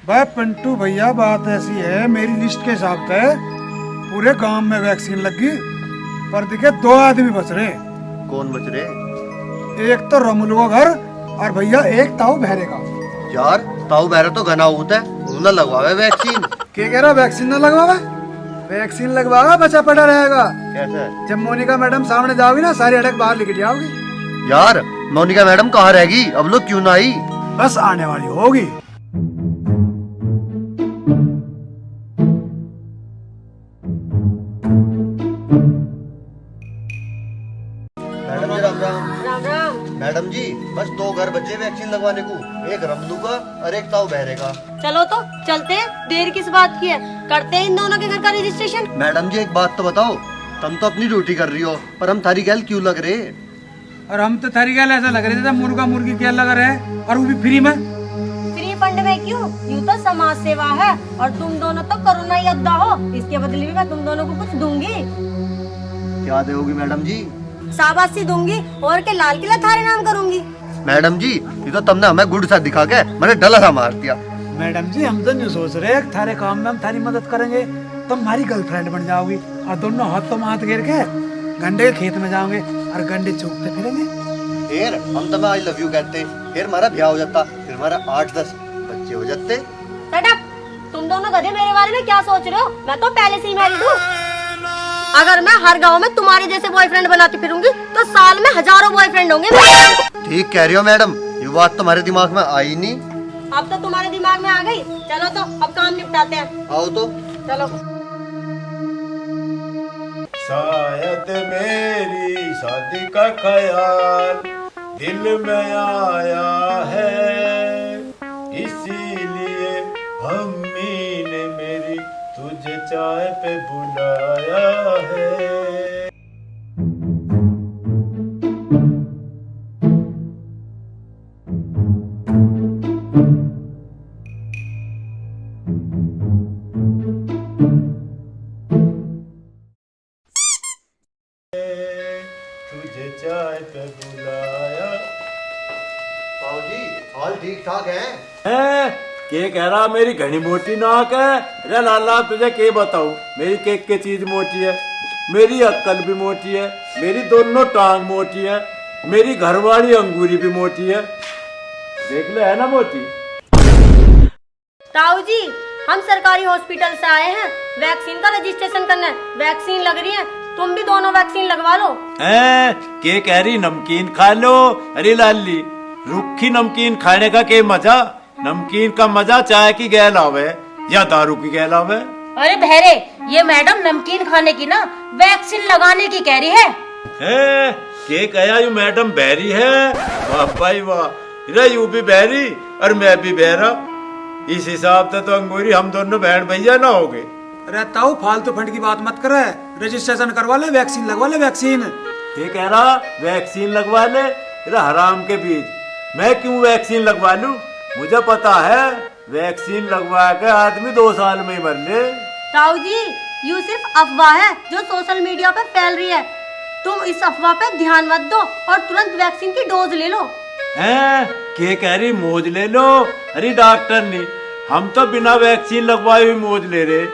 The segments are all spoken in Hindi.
भाई पिंटू भैया, बात ऐसी है, मेरी लिस्ट के हिसाब से पूरे गांव में वैक्सीन लगी, पर दिखे 2 आदमी बच रहे। कौन बच रहे? एक तो रमुल का घर और भैया एक ताऊ बहरे का। यार ताऊ बहरा तो घना होता है, उन्हें लगवावे वैक्सीन। क्या कह रहा, वैक्सीन न लगवावे? वैक्सीन लगवावा, बचा पड़ा रहेगा। कैसे? जब मोनिका मैडम सामने जाओगी ना, सारी अटक बाहर लेके जाओगी। यार मोनिका मैडम कहाँ रहेगी? अब लोग क्यों ना आई? बस आने वाली होगी। मैडम जी राम राम। राम राम। मैडम जी बस 2 घर बचे वैक्सीन लगवाने को, एक रमलू का और एक ताऊ बहरे का। चलो तो चलते हैं, देर किस बात की है, करते हैं इन दोनों के घर का रजिस्ट्रेशन। मैडम जी एक बात तो बताओ, तुम तो अपनी ड्यूटी कर रही हो, पर हम थारी गैल क्यों लग रहे? और हम तो थारी गैल ऐसा लग रहे थे मुर्गा मुर्गी क्या लग रहे हैं, और वो भी फ्री में। फ्री फंड में क्यों, यूँ तो समाज सेवा है, और तुम दोनों तो कोरोना योद्धा हो, इसके बदले में मैं तुम दोनों को कुछ दूंगी। क्या दोगी मैडम जी? शाबाशी दूंगी, और के लाल किला थारे नाम करूंगी। मैडम जी ये तो तुमने हमें गुड सा दिखा के मैंने डला सा मार दिया। मैडम जी हम तो नहीं सोच रहे थारे काम में हम थारी मदद करेंगे, तुम हमारी गर्लफ्रेंड बन जाओगी और दोनों हाथ तो हाथ घेर के गंडे के खेत में जाओगे और गंडे चूकते फिरेंगे। फिर हम तुम्हें आई लव यू कहते, फिर हमारा ब्याह हो जाता, फिर हमारा 8-10 बच्चे हो जाते। शट अप, तुम दोनों गधे मेरे बारे में क्या सोच रहे हो? मैं तो पहले से ही मैरिड हूँ। अगर मैं हर गांव में तुम्हारे जैसे बॉयफ्रेंड बनाती फिरूंगी तो साल में हजारों बॉयफ्रेंड होंगे मेरे। ठीक कह रही हो मैडम, ये बात तुम्हारे दिमाग में आई नहीं। अब तो तुम्हारे दिमाग में आ गई। चलो तो अब काम निपटाते हैं। आओ तो। चलो। शायद मेरी शादी का ख्याल दिल में आया है, इसीलिए अम्मी ने मेरी तुझे चाय पे बुलाया है। तुझे चाय पे बुलाया। बाबू जी हाल ठीक ठाक है? के कह रहा मेरी घनी मोटी नाक है? अरे लाला तुझे के बताऊं, मेरी केक के चीज मोटी है, मेरी अक्कल भी मोटी है, मेरी दोनों टांग मोटी है, मेरी घरवाली अंगूरी भी मोटी है। देख ले है ना मोटी। ताऊ जी हम सरकारी हॉस्पिटल से आए हैं, वैक्सीन का रजिस्ट्रेशन करना है, वैक्सीन लग रही है, तुम भी दोनों वैक्सीन लगवा लो। के कह रही नमकीन खा लो? अरे लाली रूखी नमकीन खाने का के मजा, नमकीन का मजा चाय की गैल आवे या दारू की गैल आवे। अरे बहरे, ये मैडम नमकीन खाने की ना वैक्सीन लगाने की कह रही है। के कहा यू मैडम बहरी है? वाह भाई वाह, रे यू भी बहरी और मैं भी बहरा, इस हिसाब से तो अंगूरी हम दोनों बहन भैया ना हो गए। अरे ताऊ फालतू फंड की बात मत करे, रजिस्ट्रेशन करवा ले, वैक्सीन लगवा ले। वैक्सीन ये कह रहा वैक्सीन लगवा ले? अरे हराम के बीच, मैं क्यों वैक्सीन लगवा लूं? मुझे पता है वैक्सीन लगवा के आदमी 2 साल में ही मर ले। ताऊ जी ये सिर्फ अफवाह है जो सोशल मीडिया पे फैल रही है, तुम इस अफवाह पे ध्यान मत दो और तुरंत वैक्सीन की डोज ले लो। के कह रही मौज ले लो? अरे डॉक्टर ने, हम तो बिना वैक्सीन लगवाए हुई मौज ले रहे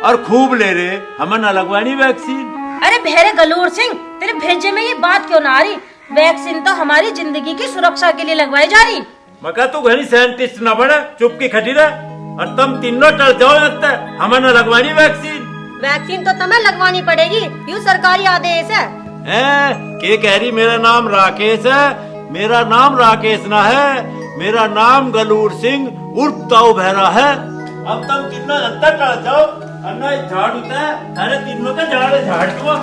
और खूब ले रहे, हमें न लगवानी वैक्सीन। अरे बहरे गलूर सिंह, तेरे भेजे में ये बात क्यों ना आ रही? वैक्सीन तो हमारी जिंदगी की सुरक्षा के लिए लगवाई जा रही। मगर तू घनी साइंटिस्ट न बने, चुप की खटी रहे और तुम तीनों टल जाओ, लगता है हमें न लगवानी वैक्सीन। वैक्सीन तो तुम्हें लगवानी पड़ेगी, ये सरकारी आदेश है। के कह रही मेरा नाम राकेश है? मेरा नाम राकेश ना है, मेरा नाम गलूर सिंह उर्फ ताऊ बहरा है। अब तुम तीनों अंदर टल जाओ, अन्ना झाड़ उठा है, अरे तीनों के झाड़ दो।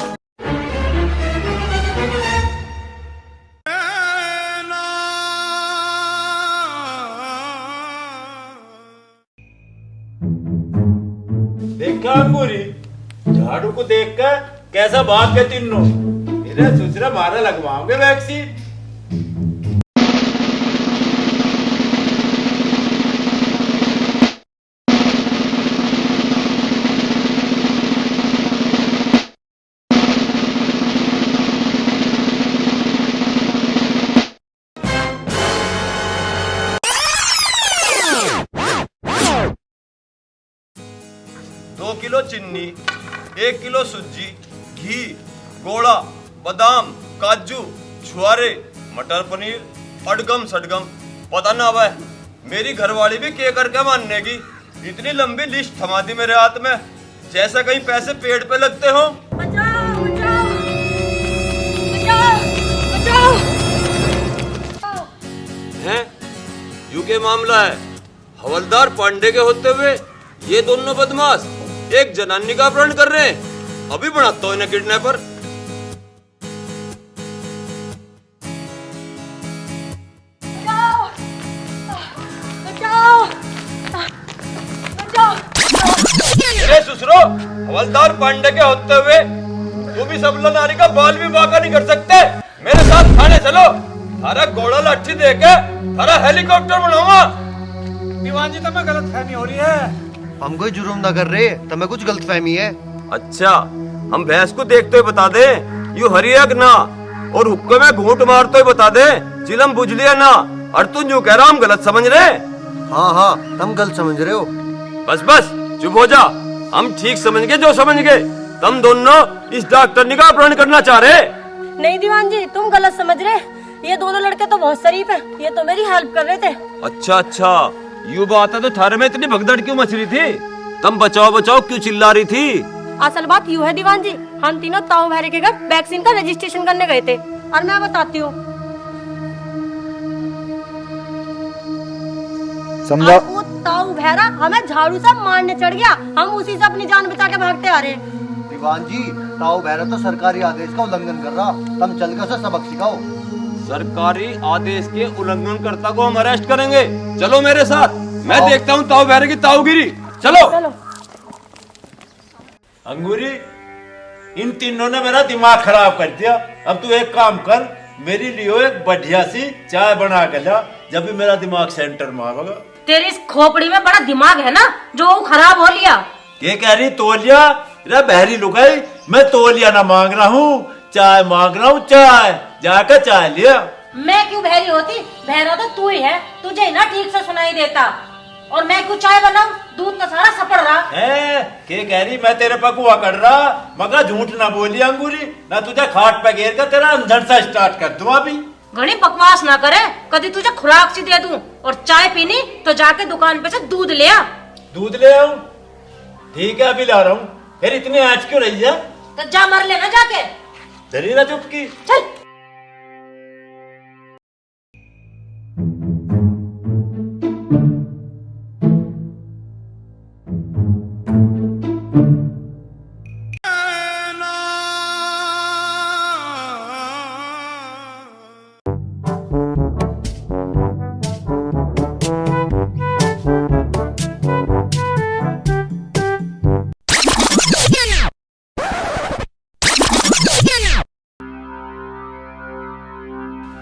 देखा अंगूरी, झाड़ू को देखकर कैसा भाग गए तीनों। मेरे ससुरा मारा लगवाओगे वैक्सीन। किलो चीनी, 1 किलो सूजी, घी, गोड़ा, बादाम, काजू, छुआरे, मटर पनीर, अडगम सडगम, पता ना भाई मेरी घरवाली भी के करके मानने की। इतनी लंबी लिस्ट थमा दी मेरे हाथ में, जैसा कहीं पैसे पेड़ पे लगते हो। बचाओ बचाओ बचाओ बचाओ। हैं? यू के मामला है? हवलदार पांडे के होते हुए ये दोनों बदमाश एक जनानी का अपहरण कर रहे हैं। अभी बनाता हूं इन्हें किडनैपर। अरे ससुरो, हवलदार पांडे के होते हुए तुम इस अबला नारी का बाल भी बांका नहीं कर सकते। मेरे साथ थाने चलो, थारा घोड़ा लाठी देके थारा हेलीकॉप्टर बनाऊंगा। दीवान जी तुम्हें गलत फहमी हो रही है। हम कोई जुर्म ना कर रहे, तुम्हें कुछ गलत फहमी है। अच्छा, हम भैंस को देखते हुए बता दे यू हरियक ना, और हुक्के में घूंट मारते हुए बता दे चिलम बुझ लिया ना, और तू यूं कह रहा हम गलत समझ रहे। हाँ हाँ, तुम गलत समझ रहे हो। बस बस चुप हो जा, हम ठीक समझ गए जो समझ गए। तुम दोनों इस डॉक्टरनी का अपहरण करना चाह रहे। नहीं दीवान जी, तुम गलत समझ रहे। ये दोनों लड़के तो बहुत शरीफ हैं, ये तो मेरी हेल्प कर रहे थे। अच्छा अच्छा, यू बात है तो थारे में इतनी भगदड़ क्यों मच रही थी? तुम बचाओ बचाओ क्यों चिल्ला रही थी? असल बात यूँ है दीवान जी, हम तीनों ताऊ भैरे के घर वैक्सीन का रजिस्ट्रेशन करने गए थे। और मैं बताती हूँ, समझा। वो ताऊ भैरा हमें झाड़ू से मारने चढ़ गया, हम उसी से अपनी जान बचा के भागते आ रहे हैं। दीवान जी, ताऊ भैरा तो सरकारी आदेश का उल्लंघन कर रहा, तुम चल कर उसे सबक सिखाओ। सरकारी आदेश के उल्लंघनकर्ता को हम अरेस्ट करेंगे। चलो मेरे साथ, मैं देखता हूँ ताऊ भैरे की ताऊगिरी। चलो। चलो। अंगूरी, इन तीनों ने मेरा दिमाग खराब कर दिया। अब तू एक काम कर, मेरे लिए एक बढ़िया सी चाय बना के ला, जब भी मेरा दिमाग सेंटर में आवेगा। तेरी इस खोपड़ी में बड़ा दिमाग है ना, जो वो खराब हो लिया। ये कह रही तोलिया? रे बहरी लुगाई, मैं तोलिया ना मांग रहा हूँ, चाय मांग रहा हूँ। चाय जाकर चाय लिया। मैं क्यों बहरी होती? बहरा तो तू ही है, तुझे ना ठीक से सुनाई देता। और मैं क्यों चाय बनाऊं? दूध का सारा सपड़ रहा है। के कह रही मैं तेरे पर कुआ कर रहा, मगर झूठ ना बोली अंगूरी, ना तुझे खाट पे घेर कर तेरा अंधड़ सा स्टार्ट कर दूं अभी। घनी बकवास ना करे, कभी तुझे खुराक सी दे दूं। और चाय पीनी तो जाके दुकान पे से दूध ले आ। दूध ले आऊं? ठीक है, अभी ला रहा हूँ। फिर इतनी आज क्यों रही है? तो जा मर लेना जाके। डरी ना चुपकी। चल।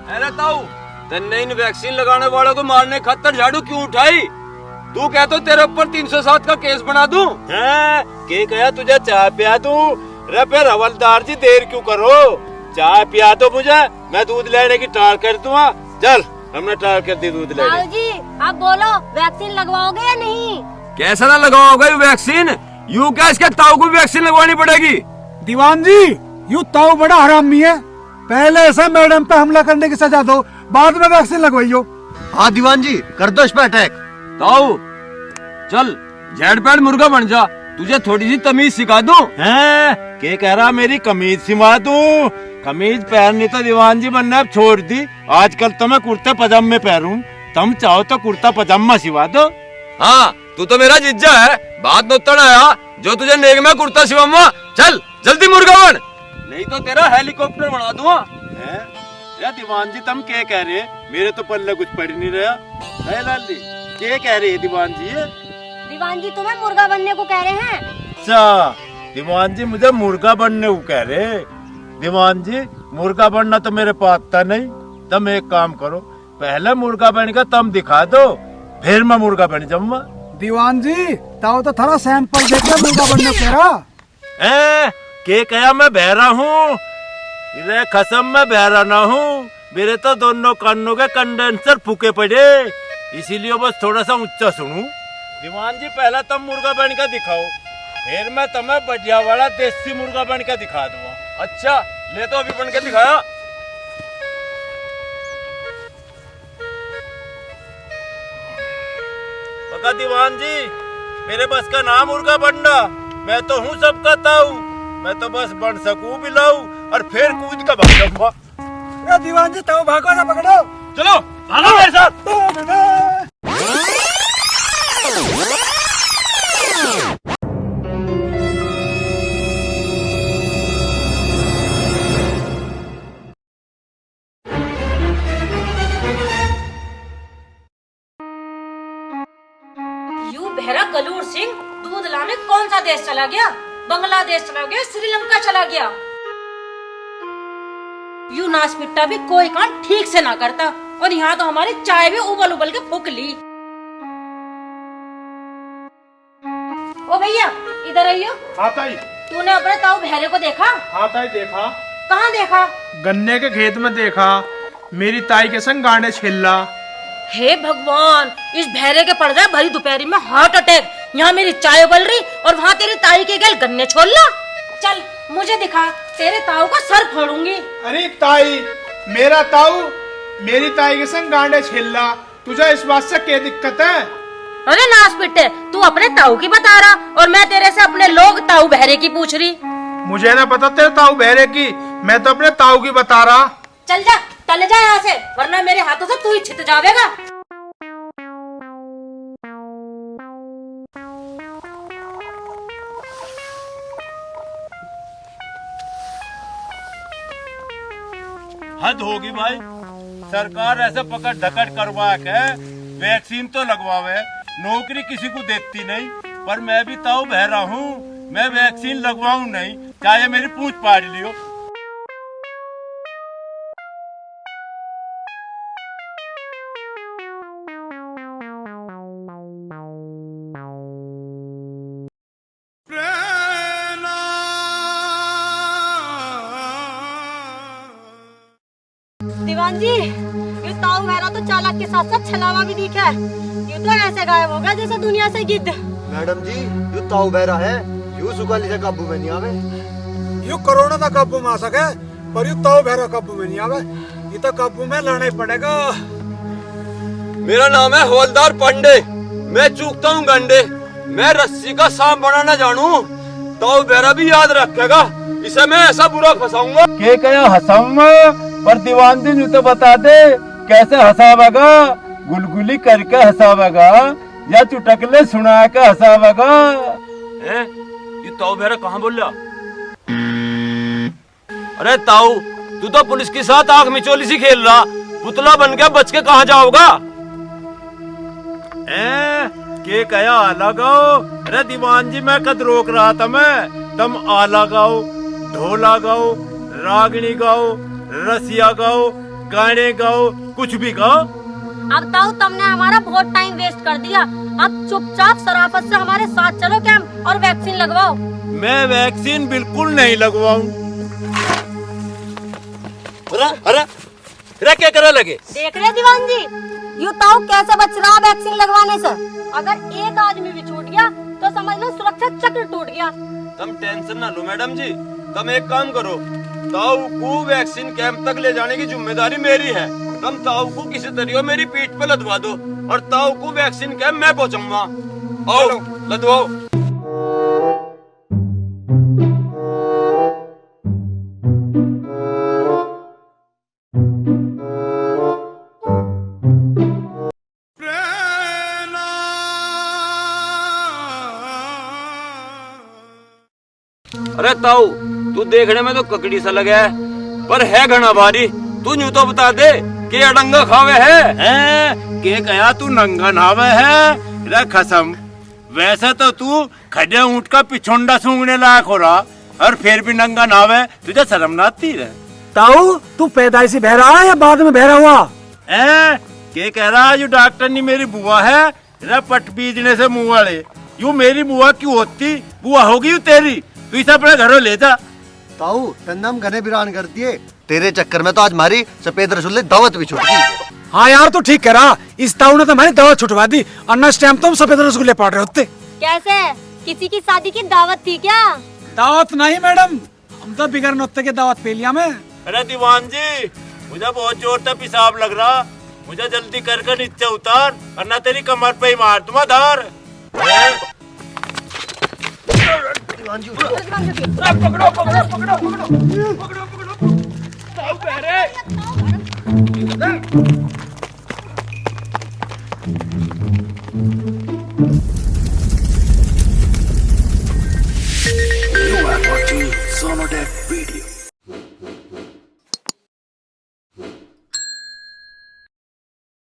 अरे ताऊ, तन्ने इन वैक्सीन लगाने वालों को मारने खातर झाड़ू क्यों उठाई? तू कह तो तेरे ऊपर 307 का केस बना दूं? हैं? के कहा तुझे चाय पिया दूं? रे फिर हवलदार जी देर क्यों करो? चाय पिया दो मुझे, मैं दूध लेने की टाल कर दूंगा। चल, हमने टाल कर दी दूध लेने। ताऊ जी, आप बोलो वैक्सीन लगवाओगे या नहीं? कैसा ना लगाओगे वैक्सीन? यूं क्या इसके ताऊ को वैक्सीन लगवानी पड़ेगी? दीवान जी, यू ताऊ बड़ा हरामी है। पहले ऐसे मैडम पे हमला करने की सजा दो, बाद में वैक्सीन लगवाइयो। हाँ दीवान जी, कर दो इस पे अटैक। ताऊ, चल झेड़ पेड़ मुर्गा बन जा, तुझे थोड़ी सी तमीज सिखा दूं। हैं? के कह रहा मेरी कमीज सिमा दूं? कमीज पहननी तो दीवान जी बनने अब छोड़ दी, आजकल तो मैं कुर्ते पजामे पहनूं। तुम चाहो तो कुर्ता पजामा सिवा दो। हाँ, तू तो मेरा जिज्जा है, बात न उतर आया जो तुझे नेक में कुर्ता सिवाऊंगा। चल जल्दी मुर्गा बन, नहीं तो तेरा हेलीकॉप्टर बना दूंगा। हैं? या दीवान जी तुम क्या कह रहे? मेरे तो पल्ले कुछ पड़ नहीं रहा है। लाली क्या कह रहे दीवान जी? दीवान जी तुम्हें मुर्गा बनने को कह रहे हैं। अच्छा, दीवान जी मुझे मुर्गा बनने को कह रहे। दीवान जी, मुर्गा बनना तो मेरे पास था नहीं। तुम एक काम करो, पहले मुर्गा बनेगा तुम दिखा दो, फिर मैं मुर्गा बन जाऊंगा। दीवान जी, ताऊ तो थोड़ा सैंपल देकर मुर्गा बनने को कह रहा। के कहा मैं बहरा हूँ? रे कसम मैं बहरा ना हूँ, मेरे तो दोनों कानों के कंडेंसर फूके पड़े, इसीलिए बस थोड़ा सा ऊंचा सुनूं। दीवान जी, पहला तुम मुर्गा बन कर दिखाओ, फिर मैं तुम्हें बढ़िया वाला देसी मुर्गा बन के दिखा दूंगा। अच्छा ले तो अभी बन के दिखाया। पका दीवान जी, मेरे बस का नाम मुर्गा बनना, मैं तो हूँ सबका ताऊ। मैं तो बस बन सकूं भी लाऊं और फिर कूद कर भाग जाऊंगा। ए दीवान जी ताऊ भागो ना पकड़ो। चलो भागो मेरे साथ। यू बहरा कलूर सिंह दूध लाने कौन सा देश चला गया? बांग्लादेश चला गया, श्रीलंका चला गया। यू नासपिट्टा भी कोई काम ठीक से ना करता और यहाँ तो हमारी चाय भी उबल उबल के फूक ली। ओ भैया इधर आइयो। हाँ ताई। तूने अपने ताऊ बहरे को देखा? हाँ ताई देखा। कहाँ देखा? गन्ने के खेत में देखा, मेरी ताई के संग गांडे छिल्ला। हे भगवान, इस बहरे के पड़ जाए भरी दोपहरी में हार्ट अटैक। यहाँ मेरी चाय उबल रही और वहाँ तेरी ताई के गल गन्ने छोड़ना। चल मुझे दिखा, तेरे ताऊ का सर फोड़ूंगी। अरे ताई, मेरा ताऊ मेरी ताई के संग गांडे छिल्ला, तुझे इस बात से क्या दिक्कत है? अरे नास पिट्टे, तू अपने ताऊ की बता रहा और मैं तेरे से अपने लोग ताऊ बहरे की पूछ रही। मुझे ना पता तेरे ताऊ बहरे की, मैं तो अपने ताऊ की बता रहा। चल जा, चले जा यहाँ से, वरना मेरे हाथों से तू ही छित जावेगा। हद होगी भाई, सरकार ऐसे पकड़ धकड़ करवा के वैक्सीन तो लगवावे, नौकरी किसी को देती नहीं। पर मैं भी ताऊ बहरा हूँ, मैं वैक्सीन लगवाऊं नहीं, चाहे मेरी पूंछ पाड़ लियो। दीवान जी, ये ताऊ मेरा तो चालाक के साथ साथ छलावा भी दिखा है। ये तो ऐसे गायब हो गया जैसे दुनिया से गिद्ध। मैडम जी यू ताऊ बहरा है, यू सुखा लीजिए काबू में नहीं आवे। यू कोरोना तो काबू में आ सके, पर यू ताऊ बहरा काबू में नहीं आवे। ये तो काबू में लाना ही पड़ेगा। मेरा नाम है हवलदार पांडे, मैं चूकता हूँ गंडे, मैं रस्सी का सांप बनाना जानू। ताऊ बहरा भी याद रखेगा, इसे मैं ऐसा बुरा फंसाऊंगा। के कया हंसाऊंगा, पर दीवान जी तो बता दे कैसे हंसावेगा? गुलगुली करके हंसावेगा या चुटकले सुना के हंसावेगा? ये ताऊ बहरा कहाँ बोल रहा? अरे ताऊ, तू तो पुलिस के साथ आंख मिचोली सी खेल रहा, पुतला बन के बच के कहाँ जाओगा? के कया आला गाओ? अरे दीवान जी मैं कद रोक रहा था, मैं तुम आला गाओ, ढोला गाओ, रागनी गाओ, रसिया गाओ, गाने गाओ, कुछ भी गाओ। अब ताऊ तुमने हमारा बहुत टाइम वेस्ट कर दिया, अब चुपचाप शराफत से हमारे साथ चलो कैंप और वैक्सीन लगवाओ। मैं वैक्सीन बिल्कुल नहीं लगवाऊं। अरे क्या करे लगे? देख रहे दीवान जी, यू ताऊ कैसे बच रहा वैक्सीन लगवाने से। अगर एक आदमी भी छूट गया तो समझ लो सुरक्षा चक्र टूट गया। तुम टेंशन ना लो मैडम जी, तुम एक काम करो, ताऊ को वैक्सीन कैंप तक ले जाने की जिम्मेदारी मेरी है। तुम ताऊ को किसी तरीके मेरी पीठ पे लदवा दो और ताऊ को वैक्सीन कैंप मैं पहुंचाऊंगा। आओ लदवाओ। अरे ताऊ, तू देखने में तो ककड़ी सा लगा है, पर है घना भारी। तू यूं तो बता दे कि अडंगा खावे है? के कया तू नंगा नावे है? रे खसम, वैसे तो तू खड़े ऊँट का पिछोंडा सूंघने लायक हो रहा और फिर भी नंगा नावे, तुझे शर्म ना आती है? ताऊ तू पैदाइशी बहरा है या बाद में बहरा हुआ? के कह रहा है? यू डॉक्टर नहीं मेरी बुआ है, रे पट बीजने से मुँह वाले। यू मेरी बुआ क्यों होती? बुआ होगी यू तेरी, तू इसे अपने घरों ले जा। ताऊ तन्नम घने बिरान कर दिए, तेरे चक्कर में तो आज हमारी सफेद रसगुल्ले दावत भी छूट गई। हाँ यार तू ठीक कह रहा, इस ताऊ ने तो हमारी दावत छुटवा दी और नेक्स्ट टाइम तुम सफेद रसगुल्ले पाड़ रहे होते। कैसे? किसी की शादी की दावत थी क्या? दावत नहीं मैडम, हम तो बिगर नुक्ते के दावत पे लिया मैं। अरे दीवान जी, मुझे बहुत जोर से पेशाब लग रहा, मुझे जल्दी कर नीचे उतार, वरना तेरी कमर पे ही मार दूंगा धार। You are watching Sonodec Video.